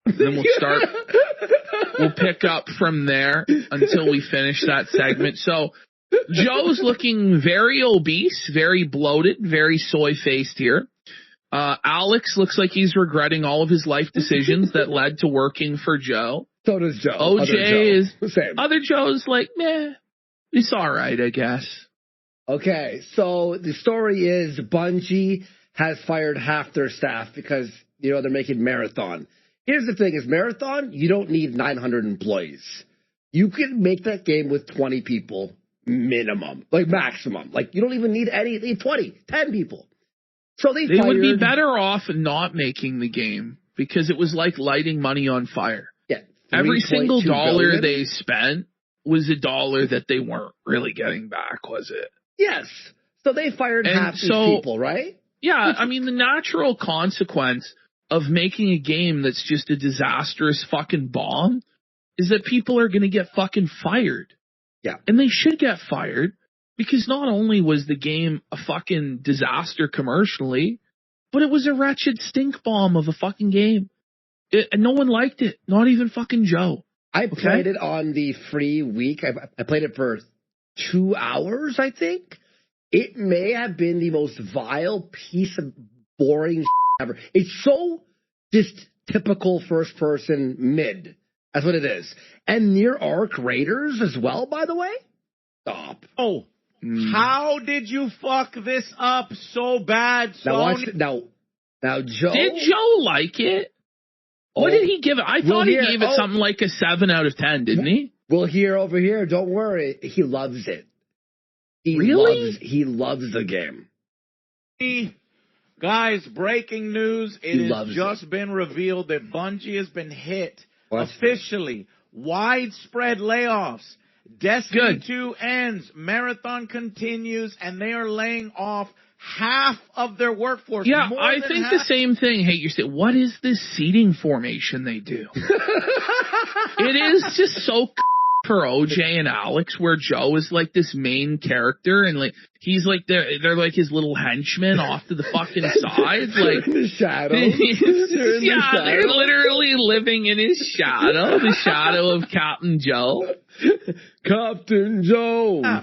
And then we'll pick up from there until we finish that segment. So Joe's looking very obese, very bloated, very soy-faced here. Alex looks like he's regretting all of his life decisions that led to working for Joe. So does Joe. Other Joe's like, meh, it's all right, I guess. Okay, so the story is Bungie has fired half their staff because, they're making Marathon. Here's the thing, is Marathon, you don't need 900 employees. You can make that game with 20 people minimum, like maximum. Like, you don't even need 10 people. So they would be better off not making the game because it was like lighting money on fire. Yeah. Every single dollar billion? they spent was a dollar that they weren't really getting back, was it? Yes. So they fired half these people, right? Yeah, I mean, the natural consequence of making a game that's just a disastrous fucking bomb is that people are going to get fucking fired. Yeah. And they should get fired because not only was the game a fucking disaster commercially, but it was a wretched stink bomb of a fucking game. And no one liked it. Not even fucking Joe. I played it on the free week. I played it for 2 hours, I think. It may have been the most vile piece of boring ever. It's so just typical first-person mid. That's what it is. And near Arc Raiders as well, by the way. Stop. Oh, how did you fuck this up so bad, Sony? Now, Joe. Did Joe like it? What did he give it? I thought he gave it something like a 7 out of 10, didn't he? Well, over here, don't worry. He loves it. He loves the game. Guys, breaking news. It has just been revealed that Bungie has been hit officially. Widespread layoffs. Destiny 2 ends. Marathon continues, and they are laying off half of their workforce. Yeah, I think the same thing. Hey, you're saying, what is this seating formation they do? It is just so for OJ and Alex, where Joe is like this main character, and like he's like they're like his little henchmen off to the fucking side, like in the shadow. They're literally living in his shadow, the shadow of Captain Joe. Captain Joe.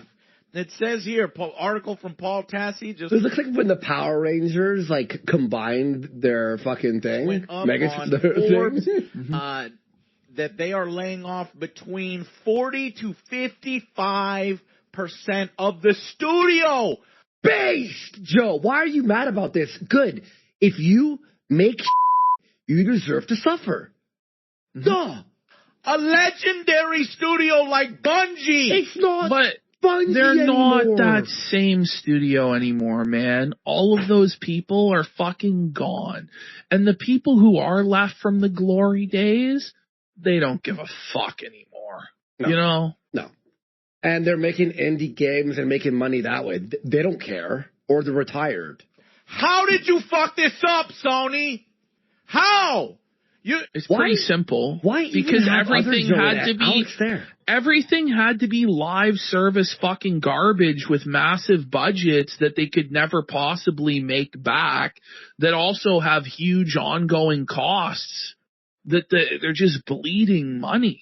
It says here, article from Paul Tassi. It looks like when the Power Rangers like combined their fucking thing. Went up on Forbes, that they are laying off between 40 to 55% of the studio. Based, Joe. Why are you mad about this? Good. If you make you deserve to suffer. Duh. A legendary studio like Bungie. It's not. But Bungie they're anymore. not that same studio anymore, man. All of those people are fucking gone. And the people who are left from the glory days, they don't give a fuck anymore. No. No. And they're making indie games and making money that way. They don't care. Or they're retired. How did you fuck this up, Sony? How? It's pretty simple. Why? Because everything had to be live service fucking garbage with massive budgets that they could never possibly make back, that also have huge ongoing costs, that they're just bleeding money.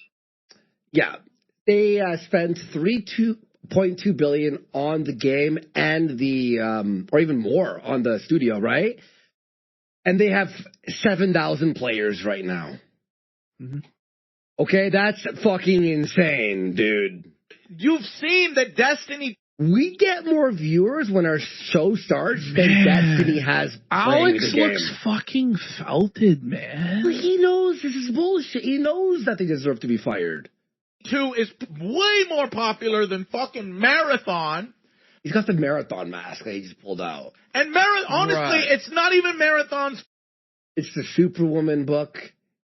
Yeah. They spent $3.2 billion on the game and the or even more on the studio, right? And they have 7,000 players right now. Mm-hmm. Okay, that's fucking insane, dude. You've seen that Destiny... We get more viewers when our show starts than Destiny has. Alex looks fucking felted, man. But he knows this is bullshit. He knows that they deserve to be fired. 2 is way more popular than fucking Marathon. He's got the Marathon mask that he just pulled out. And honestly, It's not even Marathon's. It's the Superwoman book.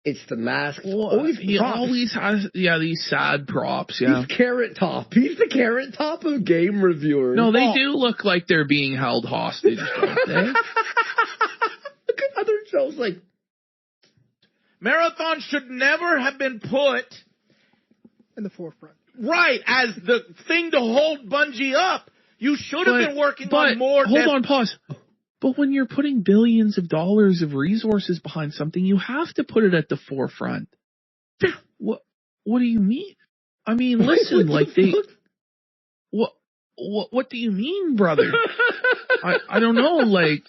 It's the mask. He always has, these sad props, He's Carrot Top. He's the Carrot Top of game reviewers. No, they do look like they're being held hostage, don't they? Look at other shows like... Marathon should never have been put... in the forefront. Right, as the thing to hold Bungie up. You should have been working on more... Hold on, pause. But when you're putting billions of dollars of resources behind something, you have to put it at the forefront. What do you mean? I mean, listen, like what do you mean, brother? I don't know, like,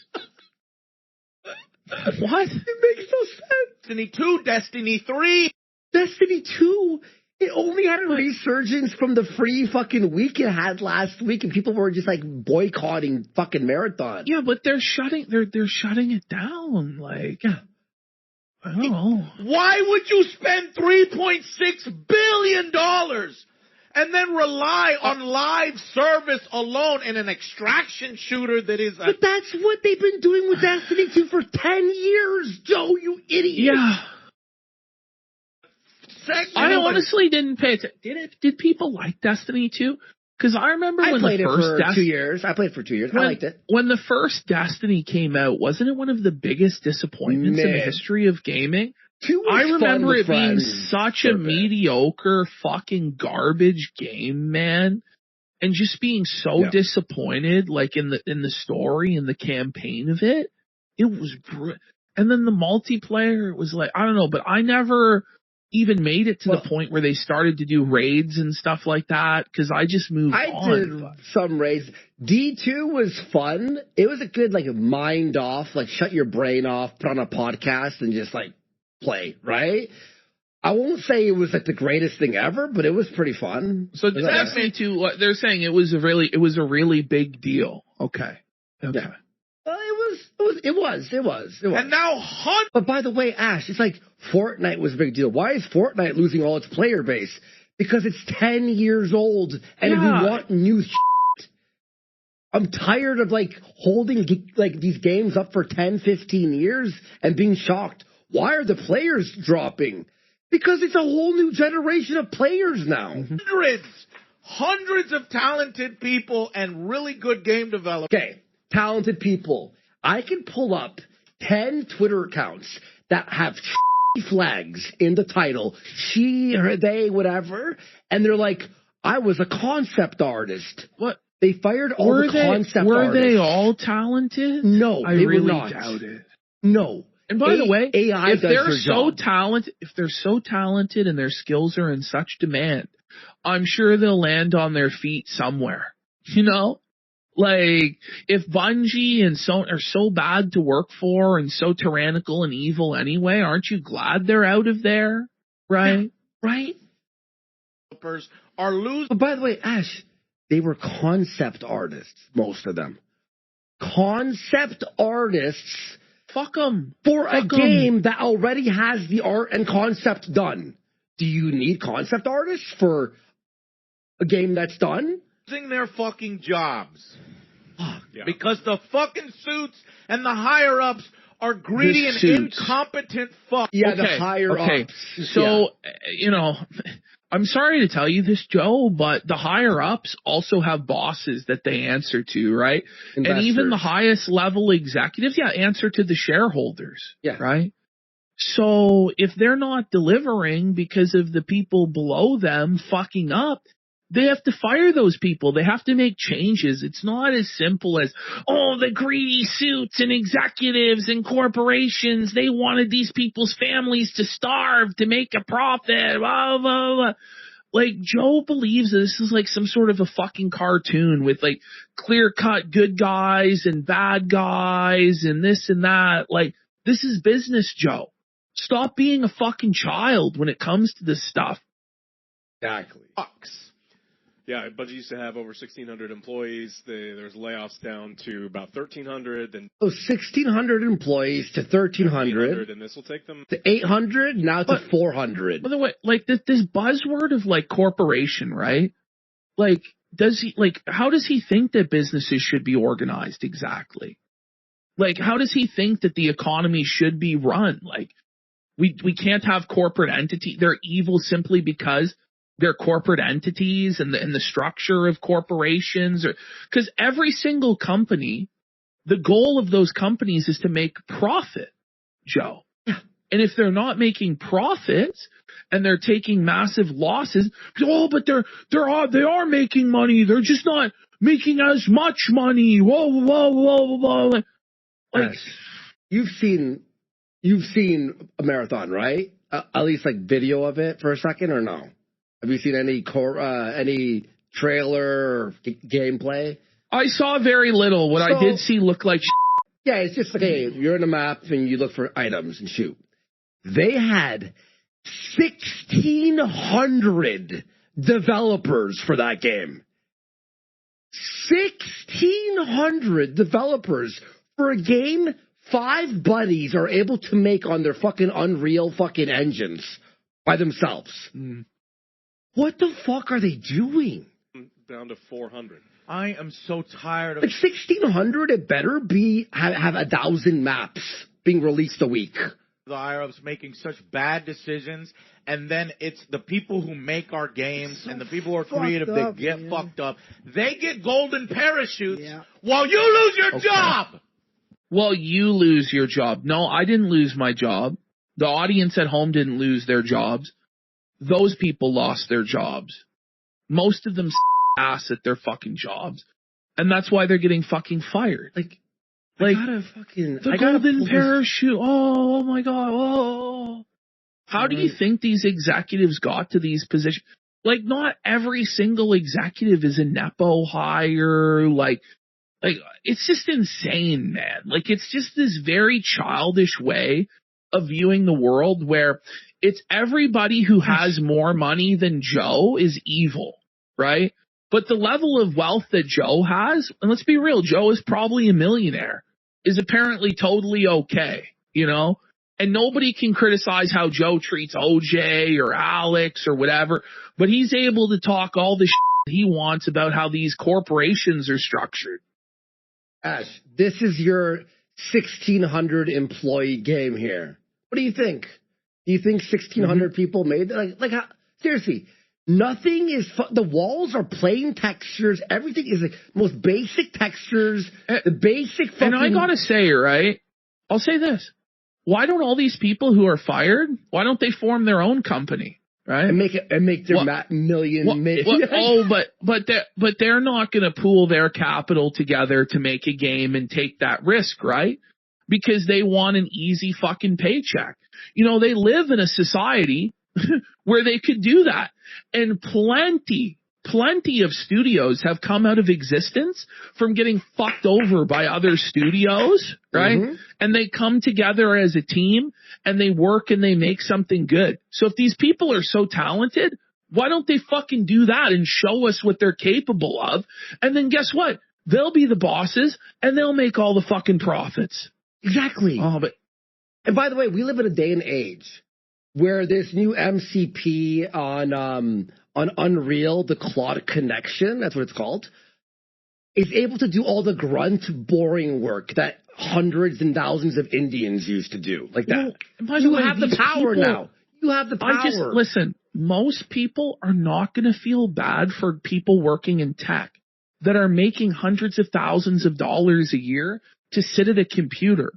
what? It makes no sense. Destiny 2, Destiny 3. Destiny 2, it only had a resurgence from the free fucking week it had last week, and people were just like boycotting fucking Marathon. Yeah, but they're shutting it down. Like, I don't know. Why would you spend $3.6 billion and then rely on live service alone in an extraction shooter that is But that's what they've been doing with Destiny 2 for 10 years, Joe, you idiot. Yeah. I honestly didn't pay attention. Did people like Destiny 2? Because I remember when the first 2 years. I played it for 2 years. I liked it. When the first Destiny came out, wasn't it one of the biggest disappointments in the history of gaming? I remember it being such a mediocre fucking garbage game, man. And just being so disappointed, like in the story and the campaign of it. It was and then the multiplayer, it was like, I don't know, but I never even made it to the point where they started to do raids and stuff like that, because I just moved on. I did some raids. D2 was fun. It was a good, like, mind off, like, shut your brain off, put on a podcast, and just, like, play, right? I won't say it was, like, the greatest thing ever, but it was pretty fun. So Destiny 2, they're saying it was a really big deal. Okay. Yeah. It was. And now But by the way, Ash, it's like Fortnite was a big deal. Why is Fortnite losing all its player base? Because it's 10 years old and we want new shit. I'm tired of like holding like these games up for 10, 15 years and being shocked. Why are the players dropping? Because it's a whole new generation of players now. Hundreds of talented people and really good game developers. Okay, talented people. I can pull up 10 Twitter accounts that have flags in the title, she, her, they, whatever, and they're like, I was a concept artist. What? They fired all the concept artists. Were they all talented? No, I really doubt it. No. And by the way, AI if they're so talented and their skills are in such demand, I'm sure they'll land on their feet somewhere. You know? Like, if Bungie and are so bad to work for and so tyrannical and evil anyway, aren't you glad they're out of there? Right? Yeah, right? Are losing. But by the way, Ash, they were concept artists, most of them. Concept artists. Fuck them. For a game that already has the art and concept done. Do you need concept artists for a game that's done? Their fucking jobs. Because the fucking suits and the higher-ups are greedy and incompetent fuck. Yeah, the higher-ups. So, you know, I'm sorry to tell you this, Joe, but the higher-ups also have bosses that they answer to, right? Investors. And even the highest level executives, answer to the shareholders, right? So if they're not delivering because of the people below them fucking up, they have to fire those people. They have to make changes. It's not as simple as, the greedy suits and executives and corporations, they wanted these people's families to starve to make a profit, blah, blah, blah. Like, Joe believes this is like some sort of a fucking cartoon with like clear-cut good guys and bad guys and this and that. Like, this is business, Joe. Stop being a fucking child when it comes to this stuff. Exactly. Yeah, Bungie used to have over 1,600 employees. There's layoffs down to about 1,300. 1,600 employees to 1,300. And this will take them to 800, now to 400. By the way, like this buzzword of like corporation, right? Like, how does he think that businesses should be organized exactly? Like, how does he think that the economy should be run? Like, we can't have corporate entity. They're evil simply because they're corporate entities and the structure of corporations, because every single company, the goal of those companies is to make profit, Joe. And if they're not making profits and they're taking massive losses, but they are making money. They're just not making as much money. Whoa. Like, you've seen a marathon, right? At least like video of it for a second, or no? Have you seen any trailer or gameplay? I saw very little. What I did see looked like yeah, it's just like, hey, you're in a map and you look for items and shoot. They had 1,600 developers for that game. 1,600 developers for a game 5 buddies are able to make on their fucking Unreal fucking engines by themselves. Mm. What the fuck are they doing? Down to 400. I am so tired of... Like 1,600, it better be have 1,000 maps being released a week. The IRF's making such bad decisions, and then it's the people who make our games and the people who are creative that get fucked up. They get golden parachutes while you lose your job! Well, you lose your job. No, I didn't lose my job. The audience at home didn't lose their jobs. Those people lost their jobs. Most of them ass at their fucking jobs. And that's why they're getting fucking fired. Like golden parachute. Oh my God. Oh. How do you think these executives got to these positions? Like, not every single executive is a Nepo hire. Like, it's just insane, man. Like, it's just this very childish way of viewing the world where it's everybody who has more money than Joe is evil, right? But the level of wealth that Joe has, and let's be real, Joe is probably a millionaire, is apparently totally okay, you know? And nobody can criticize how Joe treats OJ or Alex or whatever, but he's able to talk all the shit he wants about how these corporations are structured. Ash, this is your 1,600 employee game here. What do you think? Do you think 1,600 people made like how, seriously? Nothing is the walls are plain textures. Everything is the most basic textures. The basic fucking. And I gotta say, right? I'll say this: why don't all these people who are fired? Why don't they form their own company, right? And make their million. But they're not gonna pool their capital together to make a game and take that risk, right? Because they want an easy fucking paycheck. You know, they live in a society where they could do that. And plenty of studios have come out of existence from getting fucked over by other studios, right? Mm-hmm. And they come together as a team and they work and they make something good. So if these people are so talented, why don't they fucking do that and show us what they're capable of? And then guess what? They'll be the bosses and they'll make all the fucking profits. Exactly. And by the way, we live in a day and age where this new MCP on Unreal, the Claude Connection, that's what it's called, is able to do all the grunt, boring work that hundreds and thousands of Indians used to do. Like that. Well, you have the power now. You have the power. Listen, most people are not going to feel bad for people working in tech that are making hundreds of thousands of dollars a year to sit at a computer.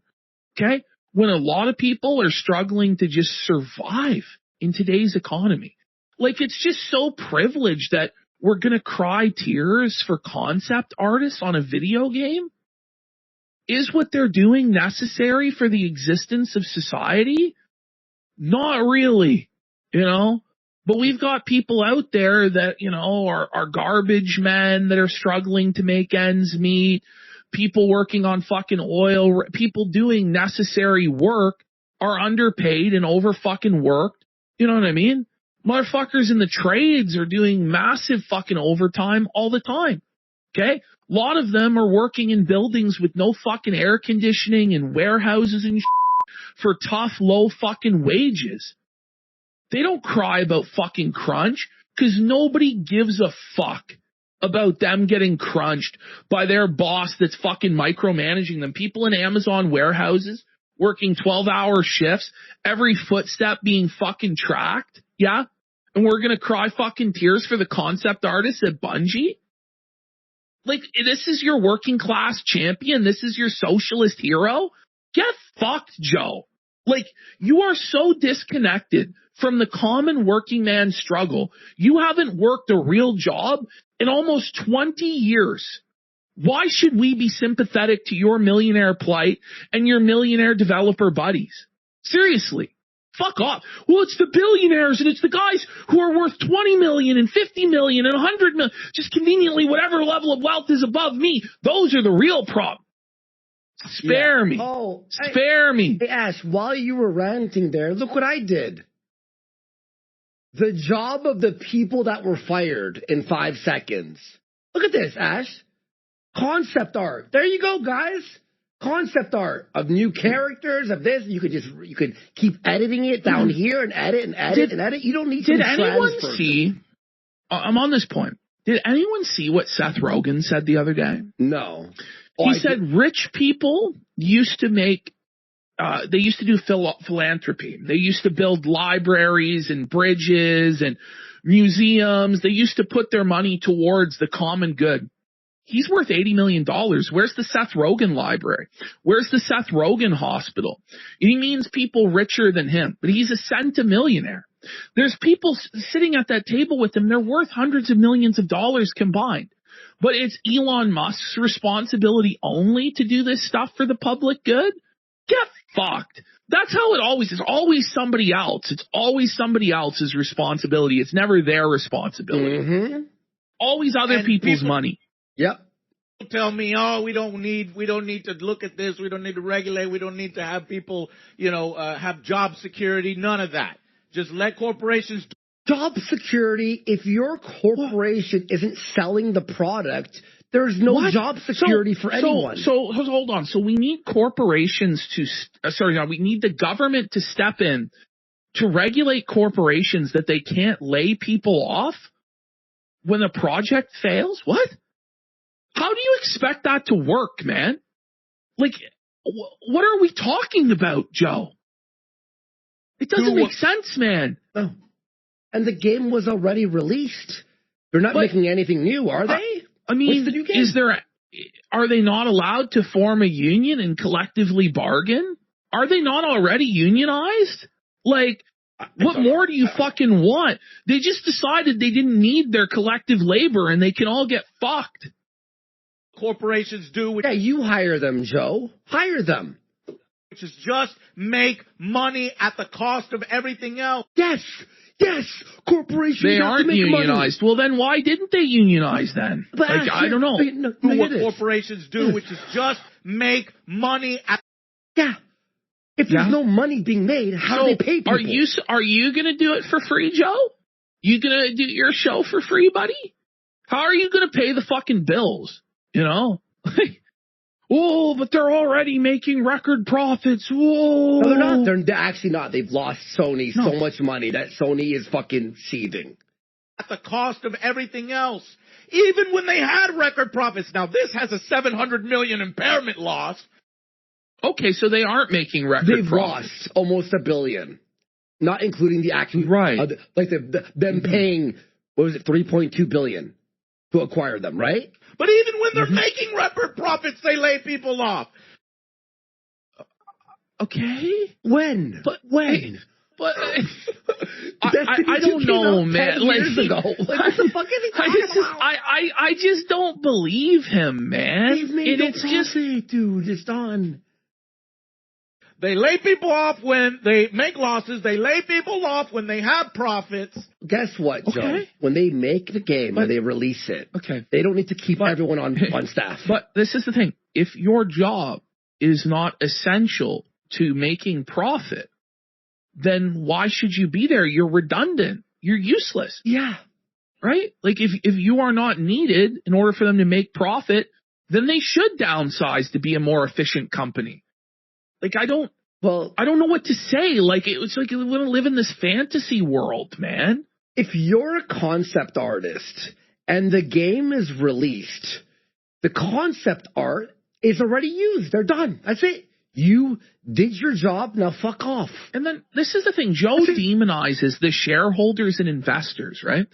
Okay? When a lot of people are struggling to just survive in today's economy. Like, it's just so privileged that we're going to cry tears for concept artists on a video game? Is what they're doing necessary for the existence of society? Not really, you know? But we've got people out there that, you know, are garbage men that are struggling to make ends meet. People working on fucking oil, people doing necessary work are underpaid and over fucking worked. You know what I mean? Motherfuckers in the trades are doing massive fucking overtime all the time. Okay? A lot of them are working in buildings with no fucking air conditioning and warehouses and for tough, low fucking wages. They don't cry about fucking crunch because nobody gives a fuck about them getting crunched by their boss that's fucking micromanaging them. People in Amazon warehouses working 12-hour shifts, every footstep being fucking tracked. Yeah? And we're going to cry fucking tears for the concept artists at Bungie? Like, this is your working class champion? This is your socialist hero? Get fucked, Joe. Like, you are so disconnected from the common working man struggle. You haven't worked a real job in almost 20 years. Why should we be sympathetic to your millionaire plight and your millionaire developer buddies? Seriously. Fuck off. Well, it's the billionaires and it's the guys who are worth 20 million and 50 million and 100 million. Just conveniently, whatever level of wealth is above me. Those are the real problem. Spare me. Oh, Spare me. Hey, Ash, while you were ranting there, look what I did. The job of the people that were fired in 5 seconds. Look at this, Ash. Concept art. There you go, guys. Concept art of new characters, of this. You could keep editing it down here and edit and edit and edit. You don't need to. Did anyone see? I'm on this point. Did anyone see what Seth Rogen said the other day? No. He said rich people used to make. They used to do philanthropy. They used to build libraries and bridges and museums. They used to put their money towards the common good. He's worth $80 million. Where's the Seth Rogen library? Where's the Seth Rogen hospital? He means people richer than him, but he's a centimillionaire. There's people sitting at that table with him. They're worth hundreds of millions of dollars combined. But it's Elon Musk's responsibility only to do this stuff for the public good? Get fucked. That's how it always is. Always somebody else. It's always somebody else's responsibility. It's never their responsibility. Mm-hmm. Always other people's money. Yep. Tell me, oh, we don't need to look at this. We don't need to regulate. We don't need to have people, have job security. None of that. Just let corporations do. Job security, if your corporation isn't selling the product, there's no job security for anyone. So hold on. So we need corporations we need the government to step in to regulate corporations that they can't lay people off when a project fails? What? How do you expect that to work, man? Like, what are we talking about, Joe? It doesn't make sense, man. No. And the game was already released. They're not making anything new, are they? I mean, are they not allowed to form a union and collectively bargain? Are they not already unionized? Like, what more do you fucking want? They just decided they didn't need their collective labor and they can all get fucked. Corporations do. Yeah, you hire them, Joe. Hire them. Which is just make money at the cost of everything else. Yes. Corporations they have aren't to make unionized. Money. Well, then why didn't they unionize then? But I don't know. Do what corporations do, which is just make money at. Yeah. If there's no money being made, how do they pay people? Are you going to do it for free, Joe? You going to do your show for free, buddy? How are you going to pay the fucking bills? Oh, but they're already making record profits. Whoa. No, they're not. They're actually not. They've lost Sony so much money that Sony is fucking seething. At the cost of everything else. Even when they had record profits. Now, this has a $700 million impairment loss. Okay, so they aren't making record profits. They've lost almost $1 billion. Not including the actual... Right. Them paying, what was it, $3.2 billion to acquire them, right? But even when they're making record profits, they lay people off. Okay. When? But when? But I don't know, man. Years ago. Like, what the fuck is he talking about? I just don't believe him, man. They've made no profit, dude. It's done. They lay people off when they make losses. They lay people off when they have profits. Guess what, Joe? When they make the game and they release it, they don't need to keep everyone on staff. But this is the thing. If your job is not essential to making profit, then why should you be there? You're redundant. You're useless. Yeah. Right? Like, if you are not needed in order for them to make profit, then they should downsize to be a more efficient company. Like, I don't know what to say. Like, it's like we want to live in this fantasy world, man. If you're a concept artist and the game is released, the concept art is already used. They're done. That's it. You did your job. Now fuck off. And then this is the thing. Joe demonizes the shareholders and investors, right?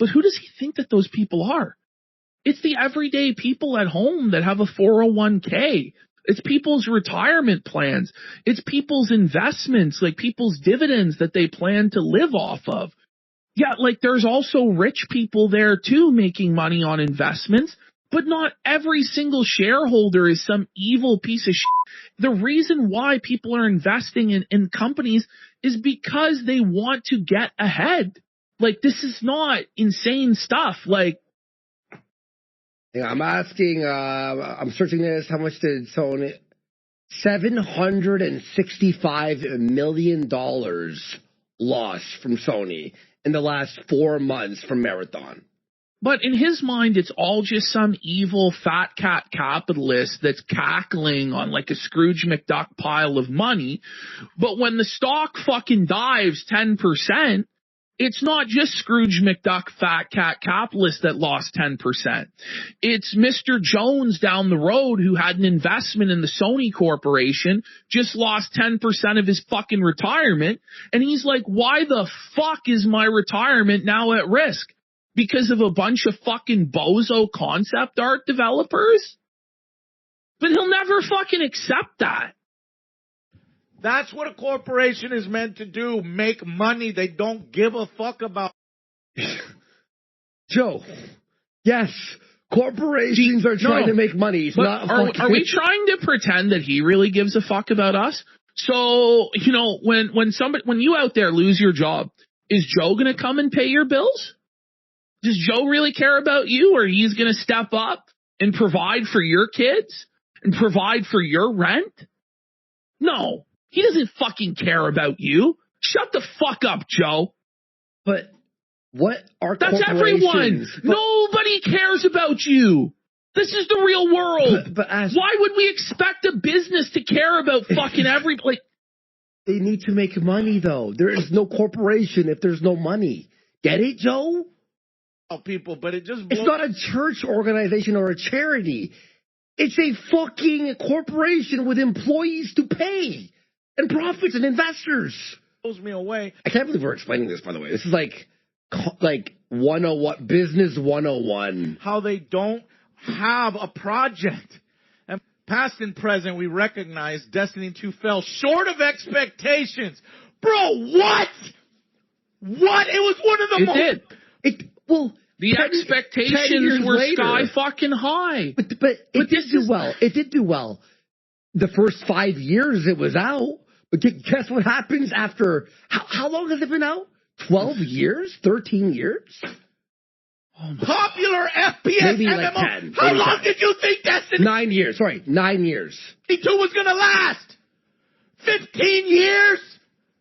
But who does he think that those people are? It's the everyday people at home that have a 401k. It's people's retirement plans. It's people's investments, like people's dividends that they plan to live off of. Yeah, like there's also rich people there too making money on investments, But not every single shareholder is some evil piece of shit. The reason why people are investing in companies is because they want to get ahead. Like, this is not insane stuff. Like, yeah, I'm asking, I'm searching this. How much did Sony? $765 million lost from Sony in the last 4 months from Marathon. But in his mind, it's all just some evil fat cat capitalist that's cackling on like a Scrooge McDuck pile of money. But when the stock fucking dives 10%, it's not just Scrooge McDuck fat cat capitalist that lost 10%. It's Mr. Jones down the road who had an investment in the Sony Corporation, just lost 10% of his fucking retirement. And he's like, why the fuck is my retirement now at risk? Because of a bunch of fucking bozo concept art developers? But he'll never fucking accept that. That's what a corporation is meant to do, make money. They don't give a fuck about. Joe, yes, corporations are trying to make money. It's not are we trying to pretend that he really gives a fuck about us? So, you know, when you out there lose your job, is Joe going to come and pay your bills? Does Joe really care about you, or he's going to step up and provide for your kids and provide for your rent? No, he doesn't fucking care about you. Shut the fuck up, Joe. But what are That's everyone. Nobody cares about you. This is the real world. But why would we expect a business to care about fucking everybody? They need to make money, though. There is no corporation if there's no money. Get it, Joe? People, but it just it's not a church organization or a charity. It's a fucking corporation with employees to pay and profits and investors. Blows me away. I can't believe we're explaining this, by the way. This is like 101, business 101. How they don't have a project. And past and present, we recognize Destiny 2 fell short of expectations. Bro, what? What? It was one of the most... The expectations were sky fucking high. But it did do well. It did do well. The first 5 years it was out. But guess what happens after... How long has it been out? 12 years? 13 years? Popular FPS maybe MMO. Like 10. How long did you think Destiny 9 years. Sorry, 9 years. 2 was going to last? 15 years?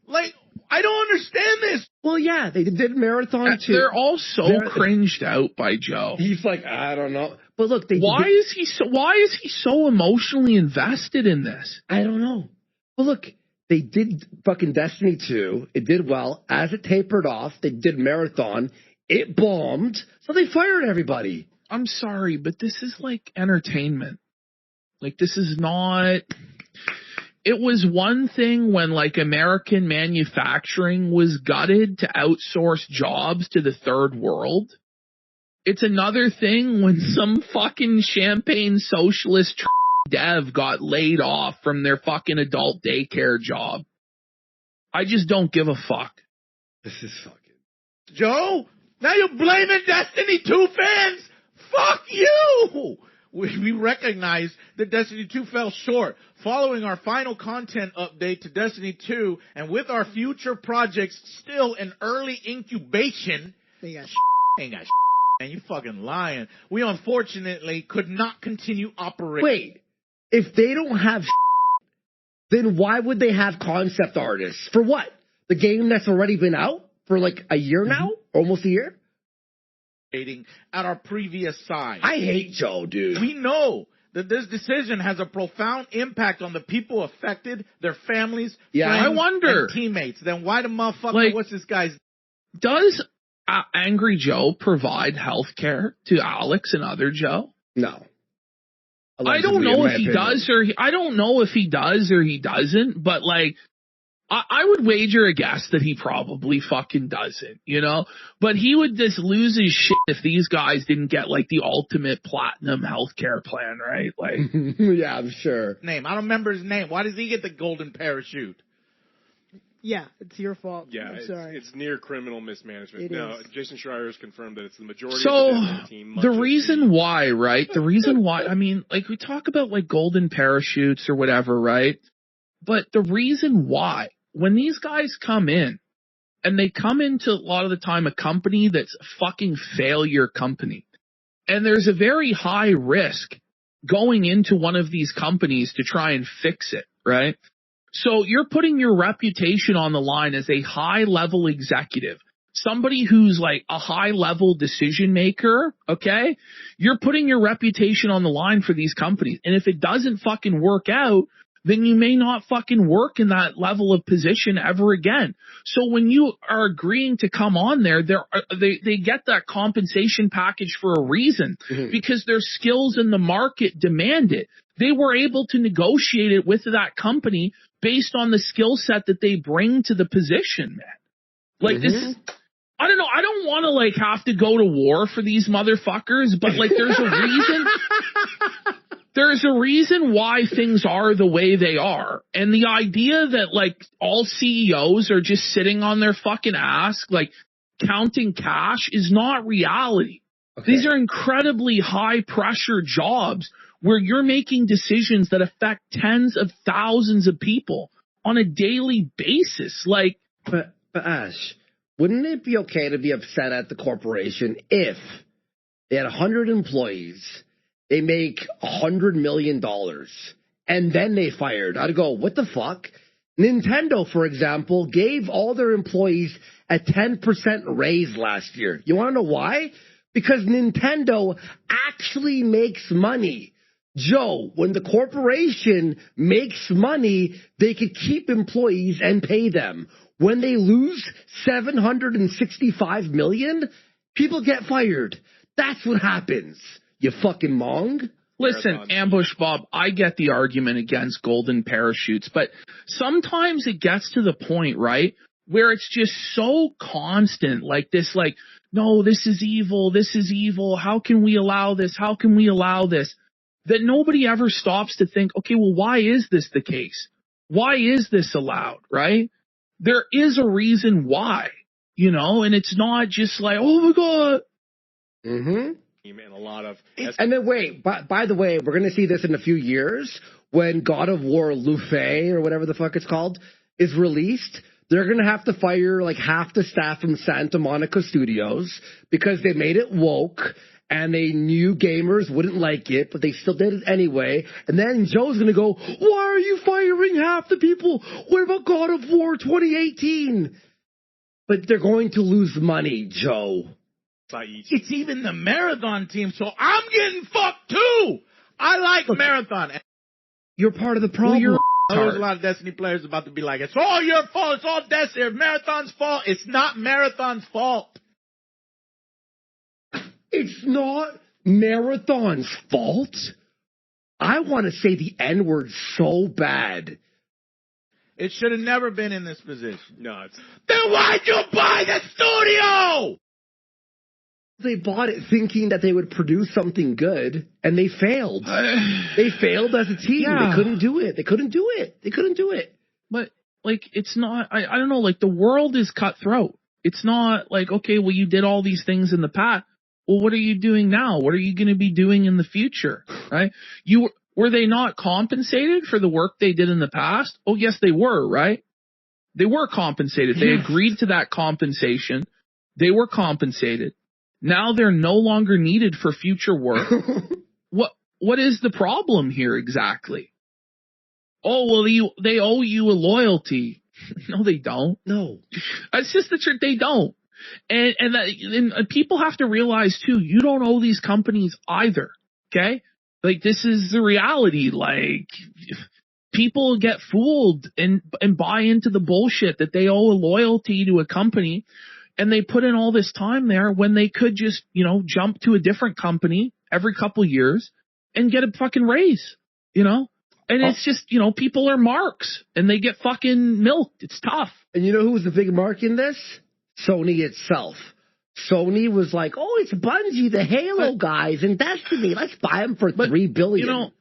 Like... I don't understand this. Well, yeah, they did Marathon too. They're all so cringed out by Joe. He's like, I don't know. But look, why is he so emotionally invested in this? I don't know. Well, look, they did fucking Destiny 2. It did well. As it tapered off, they did Marathon. It bombed. So they fired everybody. I'm sorry, but this is like entertainment. Like, this is not... It was one thing when, like, American manufacturing was gutted to outsource jobs to the third world. It's another thing when some fucking champagne socialist dev got laid off from their fucking adult daycare job. I just don't give a fuck. This is fucking... Joe, now you're blaming Destiny 2 fans? Fuck you! We recognize that Destiny 2 fell short. Following our final content update to Destiny 2, and with our future projects still in early incubation, ain't got man, you fucking lying. We unfortunately could not continue operating. Wait, if they don't have then why would they have concept artists? For what? The game that's already been out for like a year now? Almost a year? At our previous side. I hate Joe, dude. We know that this decision has a profound impact on the people affected, their families, friends, I wonder. and teammates. Then why the motherfucker, what's this guy's... Does Angry Joe provide health care to Alex and other Joe? No. I don't know if he does I don't know if he does or he doesn't, but like, I would wager a guess that he probably fucking doesn't, you know? But he would just lose his shit if these guys didn't get, like, the ultimate platinum healthcare plan, right? Like, yeah, I'm sure. I don't remember his name. Why does he get the golden parachute? Yeah, it's your fault. Yeah, I'm sorry. it's near criminal mismanagement. It Now, is. Jason Schreier has confirmed that it's the majority So, of the team. the reason why, right? The reason why, I mean, like, we talk about, like, golden parachutes or whatever, right? But the reason why, when these guys come in, and they come into, a lot of the time, a company that's a fucking failure company, and there's a very high risk going into one of these companies to try and fix it, right? So you're putting your reputation on the line as a high-level executive, somebody who's like a high-level decision maker, okay? You're putting your reputation on the line for these companies. And if it doesn't fucking work out, then you may not fucking work in that level of position ever again. So when you are agreeing to come on there, they get that compensation package for a reason, because their skills in the market demand it. They were able to negotiate it with that company based on the skill set that they bring to the position, man. Like this, I don't know. I don't want to like have to go to war for these motherfuckers, but like there's a reason. There's a reason why things are the way they are. And the idea that like all CEOs are just sitting on their fucking ass, like counting cash, is not reality. Okay. These are incredibly high pressure jobs where you're making decisions that affect tens of thousands of people on a daily basis. Like, but Ash, wouldn't it be okay to be upset at the corporation if they had 100 employees, they make $100 million, and then they fired? I'd go, what the fuck? Nintendo, for example, gave all their employees a 10% raise last year. You want to know why? Because Nintendo actually makes money. Joe, when the corporation makes money, they could keep employees and pay them. When they lose $765 million, people get fired. That's what happens. You fucking mong. Listen, Ambush Bob, I get the argument against golden parachutes, but sometimes it gets to the point, right, where it's just so constant, like this, like, no, this is evil, how can we allow this, that nobody ever stops to think, okay, well, why is this the case? Why is this allowed, right? There is a reason why, and it's not just like, oh my God. And a lot of... And then wait, by the way, we're going to see this in a few years when God of War Luffy, or whatever the fuck it's called, is released. They're going to have to fire like half the staff from Santa Monica Studios because they made it woke and they knew gamers wouldn't like it, but they still did it anyway. And then Joe's going to go, why are you firing half the people? What about God of War 2018? But they're going to lose money, Joe. It's even the Marathon team, so I'm getting fucked too. I like Marathon. You're part of the problem. There's a lot of Destiny players about to be like, it's all your fault. It's all Destiny. Marathon's fault. It's not Marathon's fault. It's not Marathon's fault. I want to say the N-word so bad. It should have never been in this position. No, Then why'd you buy the studio? They bought it thinking that they would produce something good, and they failed. They failed as a team. Yeah. They couldn't do it. But, like, it's not, I don't know, like, the world is cutthroat. It's not like, okay, well, you did all these things in the past. Well, what are you doing now? What are you going to be doing in the future, right? Were they not compensated for the work they did in the past? Oh, yes, they were, right? They were compensated. They agreed to that compensation. They were compensated. Now they're no longer needed for future work. What is the problem here exactly? Oh, well, they owe you a loyalty. No, they don't. No. That's just the truth. They don't. And people have to realize, too, you don't owe these companies either, okay? Like, this is the reality. Like, people get fooled and buy into the bullshit that they owe a loyalty to a company. And they put in all this time there when they could just, jump to a different company every couple years and get a fucking raise, And it's just, people are marks and they get fucking milked. It's tough. And you know who was the big mark in this? Sony itself. Sony was like, oh, it's Bungie, the Halo guys, and Destiny. Let's buy them for $3 billion.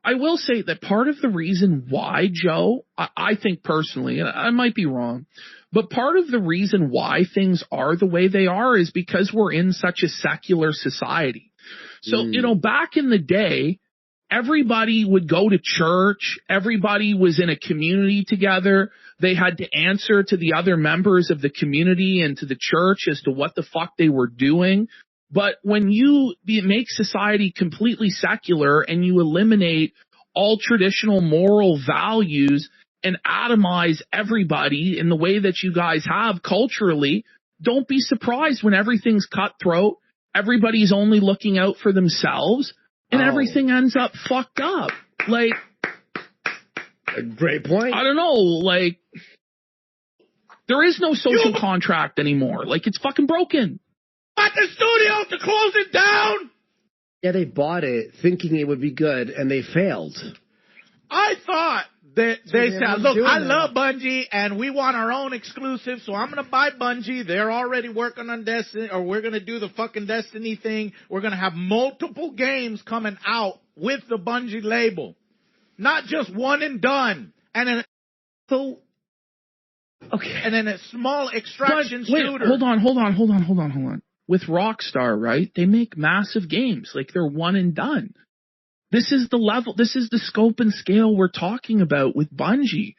I will say that part of the reason why, Joe, I think personally, and I might be wrong, but part of the reason why things are the way they are is because we're in such a secular society. So, back in the day, everybody would go to church. Everybody was in a community together. They had to answer to the other members of the community and to the church as to what the fuck they were doing. But when you make society completely secular and you eliminate all traditional moral values and atomize everybody in the way that you guys have culturally, don't be surprised when everything's cutthroat. Everybody's only looking out for themselves. And everything ends up fucked up. Like, a great point. I don't know, like, there is no social contract anymore. Like, it's fucking broken. At the studio to close it down. Yeah, they bought it thinking it would be good, and they failed. I thought that they said, look, I love Bungie, and we want our own exclusive, so I'm going to buy Bungie. They're already working on Destiny, or we're going to do the fucking Destiny thing. We're going to have multiple games coming out with the Bungie label. Not just one and done. And then, and then a small extraction shooter. Hold on. With Rockstar, right? They make massive games. Like, they're one and done. This is the level, this is the scope and scale we're talking about with Bungie.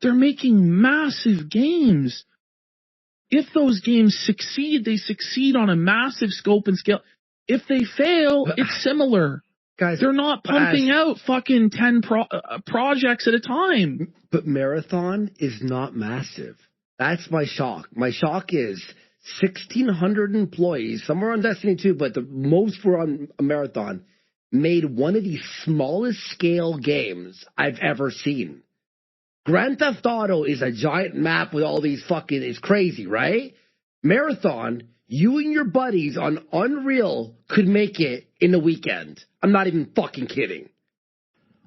They're making massive games. If those games succeed, they succeed on a massive scope and scale. If they fail, it's similar. Guys, they're not pumping out fucking 10 projects at a time. But Marathon is not massive. That's my shock. My shock is 1,600 employees. Some are on Destiny 2, but the most were on a Marathon. Made one of the smallest scale games I've ever seen. Grand Theft Auto is a giant map with all these fucking, it's crazy, right? Marathon, you and your buddies on Unreal could make it in a weekend. I'm not even fucking kidding.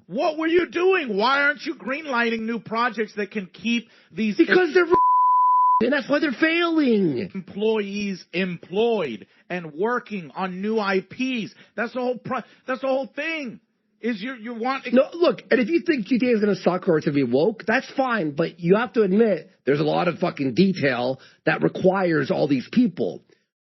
What were you doing? Why aren't you greenlighting new projects that can keep these... Because they're and that's why they're failing. Employees employed and working on new IPs. That's the whole thing. Is you want... No, look, and if you think GTA is going to suck or it's going to be woke, that's fine, but you have to admit there's a lot of fucking detail that requires all these people.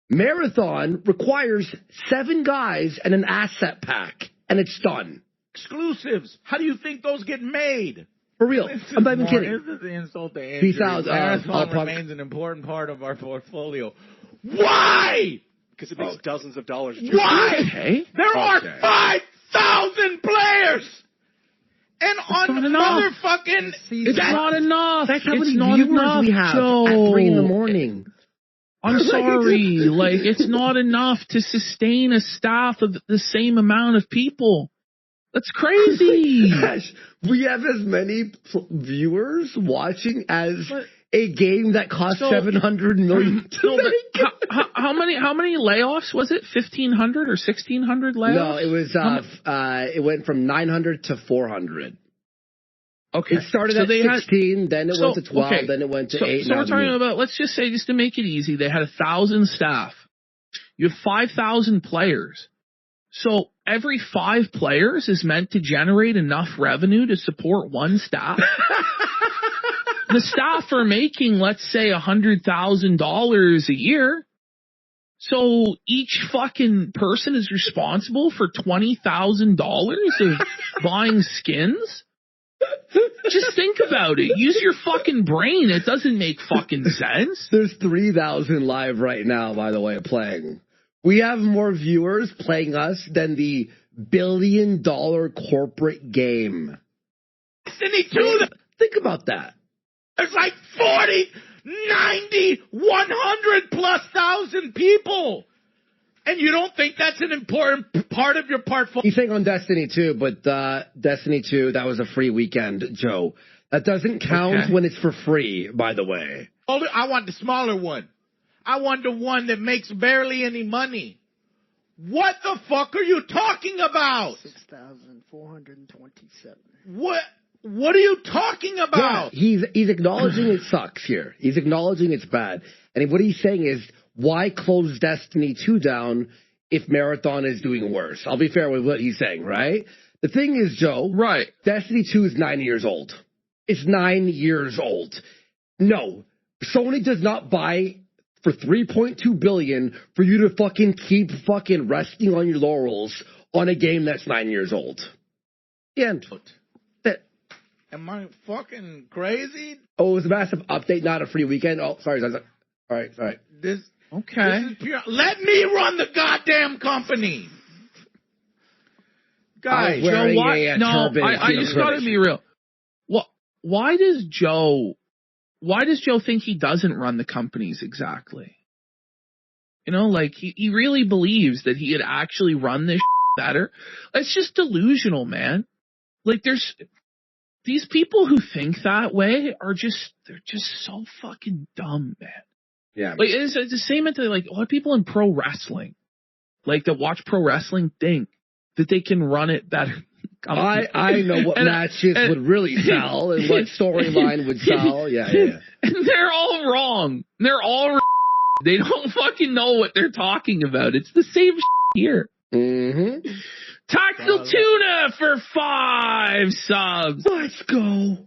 Marathon requires 7 guys and an asset pack, and it's done. Exclusives. How do you think those get made? For real. I'm not even kidding. This is the insult to injury. Peace out. Marathon remains an important part of our portfolio. Why? Because it makes dozens of dollars. Why? Okay. There are 5,000 players. And on another fucking... It's not enough. That's how many viewers we have at 3 a.m. I'm sorry. Like, it's not enough to sustain a staff of the same amount of people. That's crazy. Gosh, we have as many viewers watching as a game that cost $700 million. How many layoffs was it? 1,500 or 1,600 layoffs? No, it was. It went from 900 to 400. Okay, it started at 16, then it went to 12, then it went to 8. So we're talking about. Let's just say, just to make it easy, they had 1,000 staff. You have 5,000 players. So every 5 players is meant to generate enough revenue to support one staff. The staff are making, let's say, $100,000 a year. So each fucking person is responsible for $20,000 of buying skins? Just think about it. Use your fucking brain. It doesn't make fucking sense. There's 3,000 live right now, by the way, playing. We have more viewers playing us than the billion-dollar corporate game. Destiny 2. Think about that. There's like 40, 90, 100 plus thousand people. And you don't think that's an important part of your portfolio? He's saying on Destiny 2, but Destiny 2, that was a free weekend, Joe. That doesn't count when it's for free, by the way. I want the smaller one. I want the one that makes barely any money. What the fuck are you talking about? 6,427. What are you talking about? Yeah, he's acknowledging it sucks here. He's acknowledging it's bad. And what he's saying is, why close Destiny 2 down if Marathon is doing worse? I'll be fair with what he's saying, right? The thing is, Joe, right? Destiny 2 is 9 years old. It's 9 years old. No, Sony does not buy for $3.2 billion for you to fucking keep fucking resting on your laurels on a game that's 9 years old. The end. Am I fucking crazy? Oh, it was a massive update, not a free weekend. Oh, sorry. All right. This is pure. Let me run the goddamn company. Guys, Joe, I just gotta be real. Why does Joe think he doesn't run the companies exactly? You know, like he really believes that he could actually run this better. It's just delusional, man. Like these people who think that way they're just so fucking dumb, man. Yeah. Like it's the same as like a lot of people in pro wrestling, like that watch pro wrestling, think that they can run it better. I know what matches would really sell and what storyline would sell. Yeah. And they're all wrong. They don't fucking know what they're talking about. It's the same here. Mm-hmm. Tactical Tuna for 5 subs. Let's go.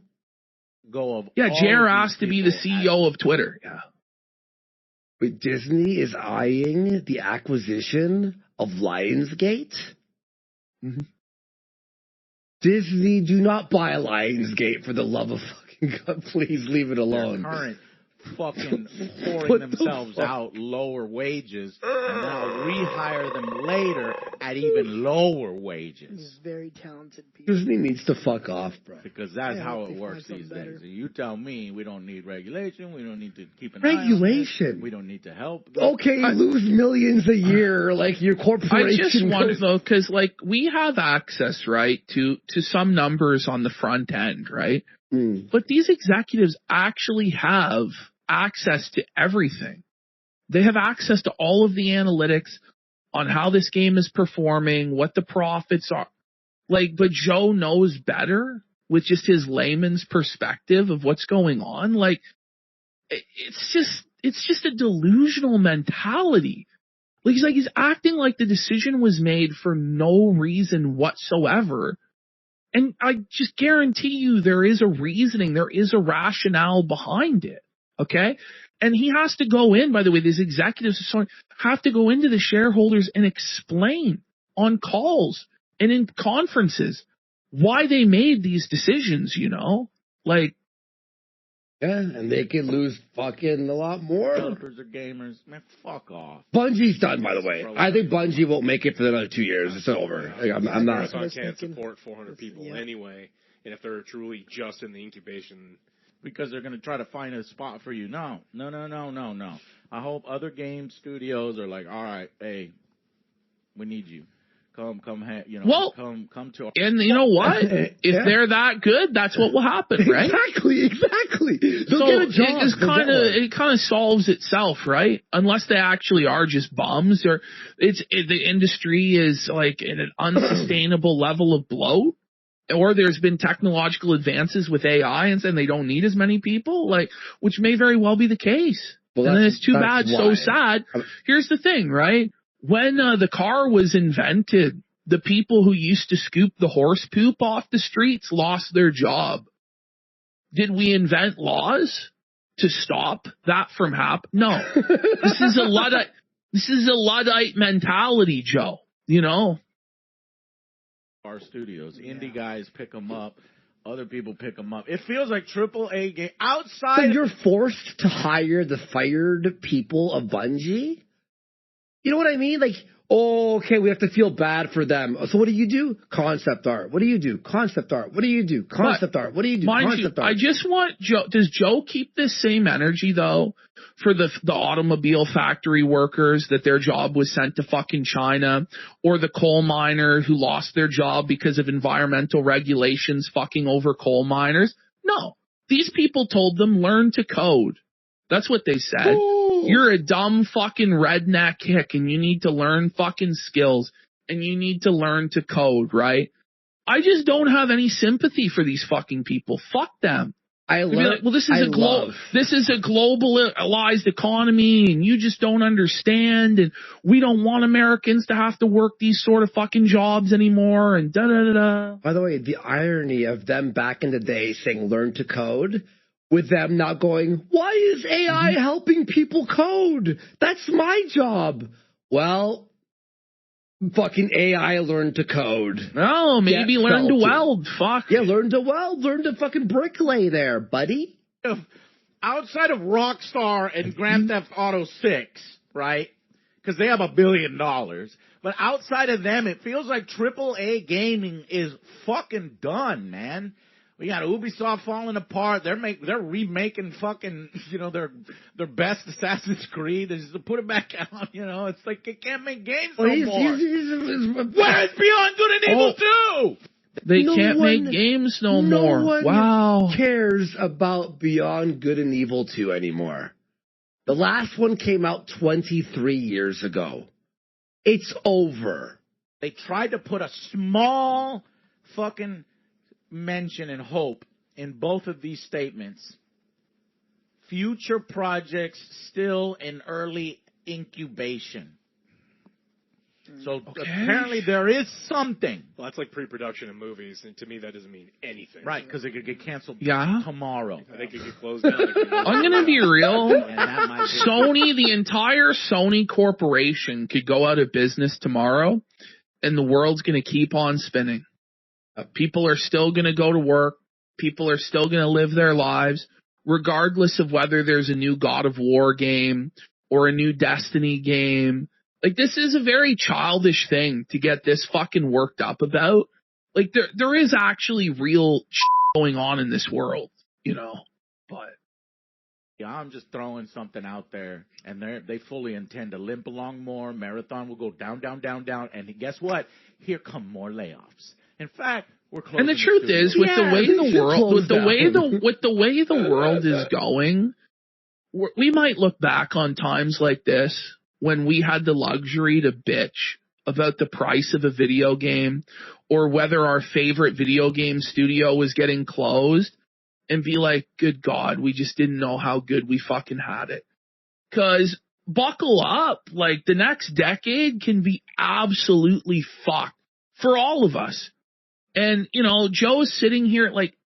Jer asked to be the CEO of Twitter. Yeah. Wait, Disney is eyeing the acquisition of Lionsgate? Mm-hmm. Disney, do not buy Lionsgate for the love of fucking God. Please leave it alone. Their current fucking pouring themselves out lower wages and now rehire them later at even lower wages. These very talented people. Disney needs to fuck off, bro. Because that's how it works these days. You tell me we don't need regulation, we don't need to keep an regulation. Eye on it, we don't need to help. Okay, you lose millions a year, like your corporation. I just wonder though, because like we have access, right, to some numbers on the front end, right? But these executives actually have access to everything. They have access to all of the analytics on how this game is performing, what the profits are. Like, but Joe knows better with just his layman's perspective of what's going on. Like, it's just a delusional mentality. Like, he's acting like the decision was made for no reason whatsoever. And I just guarantee you there is a reasoning, there is a rationale behind it. Okay? And he has to go in, by the way, these executives have to go into the shareholders and explain on calls and in conferences why they made these decisions, you know? Like, yeah, and they can lose fucking a lot more. Developers or gamers, man, fuck off. Bungie's done, by the way. I think Bungie won't make it for another 2 years. It's over. Like, I'm not. Marathon can't support 400 people anyway, and if they're truly just in the incubation. Because they're going to try to find a spot for you. No. I hope other game studios are like, all right, hey, we need you. Come to our... And you know what? If they're that good, that's what will happen, right? Exactly. They'll get a job. It kind of solves itself, right? Unless they actually are just bums, or the industry is like in an unsustainable level of bloat. Or there's been technological advances with AI and they don't need as many people, like, which may very well be the case. Well, and then it's too bad, so sad. Here's the thing, right? When the car was invented, the people who used to scoop the horse poop off the streets lost their job. Did we invent laws to stop that from happening? No. This is a Luddite mentality, Joe. You know? Our studios, indie guys pick them up, other people pick them up. It feels like AAA game outside. So you're forced to hire the fired people of Bungie? You know what I mean? Like, oh, okay, we have to feel bad for them. So what do you do? Concept art. What do you do? Concept art. What do you do? Concept art. What do you do? Concept art. I just want Joe. Does Joe keep this same energy though for the automobile factory workers that their job was sent to fucking China, or the coal miner who lost their job because of environmental regulations fucking over coal miners? No. These people told them learn to code. That's what they said. Ooh. You're a dumb fucking redneck hick and you need to learn fucking skills and you need to learn to code, right? I just don't have any sympathy for these fucking people. Fuck them. this is a globalized economy, and you just don't understand, and we don't want Americans to have to work these sort of fucking jobs anymore, and da da da da. By the way, the irony of them back in the day saying learn to code, with them now going, why is AI helping people code? That's my job. Well, fucking AI learned to code. Oh, maybe learn to weld. Fuck. Yeah, learn to weld. Learn to fucking bricklay there, buddy. Outside of Rockstar and Grand Theft Auto 6, right? Because they have $1 billion. But outside of them, it feels like AAA gaming is fucking done, man. We got Ubisoft falling apart. They're remaking fucking, their best Assassin's Creed. They just put it back out, It's like they can't make games no more. Where's Beyond Good and Evil 2? They can't make games no more. Wow. Cares about Beyond Good and Evil 2 anymore. The last one came out 23 years ago. It's over. They tried to put a small fucking mention and hope in both of these statements. Future projects still in early incubation. So apparently there is something. Well, that's like pre-production of movies, and to me that doesn't mean anything. Right, because it could get canceled tomorrow. They could get closed down. I'm going to be real. Sony, the entire Sony corporation could go out of business tomorrow, and the world's going to keep on spinning. People are still going to go to work. People are still going to live their lives, regardless of whether there's a new God of War game or a new Destiny game. Like, this is a very childish thing to get this fucking worked up about. Like, there is actually real shit going on in this world, but. Yeah, I'm just throwing something out there, and they fully intend to limp along more. Marathon will go down, down, down, down, and guess what? Here come more layoffs. In fact, we're closing. And the truth is, with the way the world is going, we might look back on times like this when we had the luxury to bitch about the price of a video game or whether our favorite video game studio was getting closed and be like, good God, we just didn't know how good we fucking had it. 'Cause buckle up, like, the next decade can be absolutely fucked for all of us. And, Joe's sitting here like,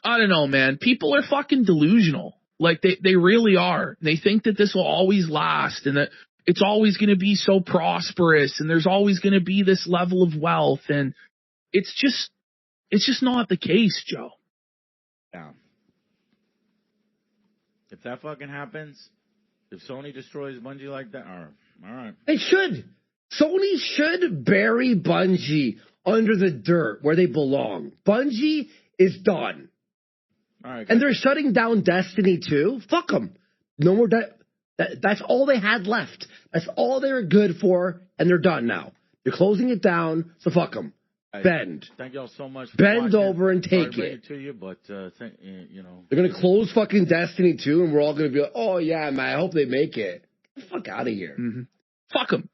I don't know, man. People are fucking delusional. Like, they really are. They think that this will always last and that it's always going to be so prosperous and there's always going to be this level of wealth. And it's just not the case, Joe. Yeah. If that fucking happens, if Sony destroys Bungie like that, all right. They should. Sony should bury Bungie under the dirt where they belong. Bungie is done. All right, and they're shutting down Destiny 2. Fuck them. No more. That's all they had left. That's all they were good for, and they're done now. They're closing it down, so fuck them. Bend. Thank y'all so much. Bend over and take it. To you, but they're gonna close fucking Destiny 2, and we're all gonna be like, oh yeah, man. I hope they make it. Get the fuck out of here. Mm-hmm. Fuck them.